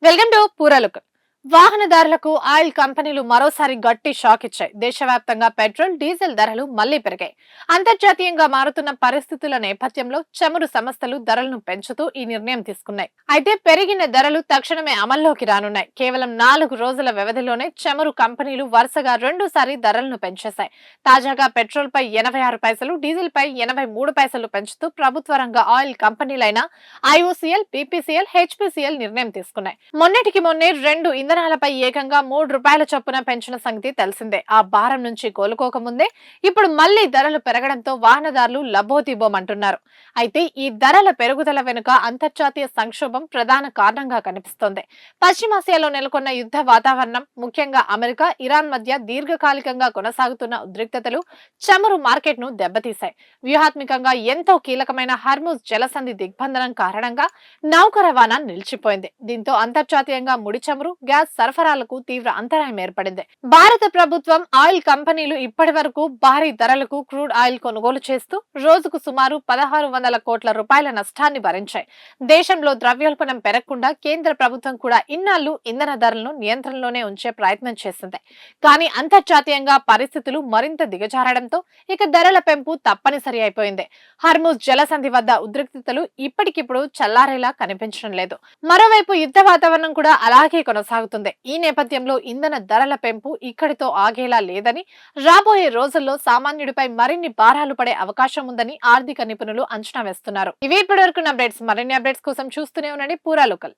Welcome to పూరలుక్. వాహనదారులకు oil కంపెనీలు మరోసారి గట్టి షాక్ ఇచ్చాయి. దేశవ్యాప్తంగా పెట్రోల్, డీజిల్ ధరలు మళ్లీ పెరిగాయి. అంతర్జాతీయంగా మారుతున్న పరిస్థితుల నేపథ్యంలో చమురు సంస్థలు ధరలను పెంచుతూ ఈ నిర్ణయం తీసుకున్నాయి. అయితే పెరిగిన ధరలు తక్షణమే అమల్లోకి రానున్నాయి. కేవలం 4 రోజుల వ్యవధిలోనే చమురు కంపెనీలు వరుసగా రెండుసారి ధరలను పెంచేశాయి. తాజాగా పెట్రోల్ పై 86 పైసలు, డీజిల్ పై 83 పైసలు పెంచుతూ ప్రభుత్వ రంగ ఆయిల్ కంపెనీలైన ఐఓసీఎల్, బీపీసీఎల్, హెచ్పీసీఎల్ నిర్ణయం తీసుకున్నాయి. మొన్నటికి మొన్నే రెండు ఇంధనాలపై ఏకంగా ₹3 చొప్పున పెంచిన సంగతి తెలిసిందే. ఆ భారం నుంచి కోలుకోకముందే ఇప్పుడు మళ్లీ ధరలు పెరగడంతో వాహనదారులు లబోదిబోమంటున్నారు. అయితే ఈ ధరల పెరుగుదల వెనుక అంతర్జాతీయ సంక్షోభం ప్రధాన కారణంగా కనిపిస్తోంది. పశ్చిమాసియాలో నెలకొన్న యుద్ధ వాతావరణం, ముఖ్యంగా అమెరికా, ఇరాన్ మధ్య దీర్ఘకాలికంగా కొనసాగుతున్న ఉద్రిక్తతలు చమురు మార్కెట్ ను దెబ్బతీశాయి. వ్యూహాత్మకంగా ఎంతో కీలకమైన హర్ముజ్ జలసంధి దిగ్బంధనం కారణంగా నౌక రవాణా నిలిచిపోయింది. దీంతో అంతర్జాతీయంగా ముడి చమురు, గ్యాస్ సరఫరాలకు తీవ్ర అంతరాయం ఏర్పడింది. భారత ప్రభుత్వం, ఆయిల్ కంపెనీలు ఇప్పటి వరకు భారీ ధరలకు క్రూడ్ ఆయిల్ కొనుగోలు చేస్తూ రోజుకు సుమారు 1,600 కోట్ల రూపాయల నష్టాన్ని భరించాయి. దేశంలో ద్రవ్యోల్బణం పెరగకుండా కేంద్ర ప్రభుత్వం కూడా ఇన్నాళ్లు ఇంధన ధరలను నియంత్రణలోనే ఉంచే ప్రయత్నం చేసింది. కానీ అంతర్జాతీయంగా పరిస్థితులు మరింత దిగజారడంతో ఇక ధరల పెంపు తప్పనిసరి అయిపోయింది. హర్ముజ్ జలసంధి వద్ద ఉద్రిక్తతలు ఇప్పటికిప్పుడు చల్లారేలా కనిపించడం లేదు. మరోవైపు యుద్ధ వాతావరణం కూడా అలాగే కొనసాగుతుంది. ఈ నేపథ్యంలో ఇంధన ధరల పెంపు ఇక్కడితో ఆగేలా లేదని, రాబోయే రోజుల్లో సామాన్యుడిపై మరిన్ని భారాలు పడే అవకాశం ఉందని ఆర్థిక నిపుణులు అంచనా వేస్తున్నారు. ఇవి ఇప్పటివరకు అప్డేట్స్. మరిన్ని అప్డేట్స్ కోసం చూస్తూనే ఉండండి పూరా లోకల్.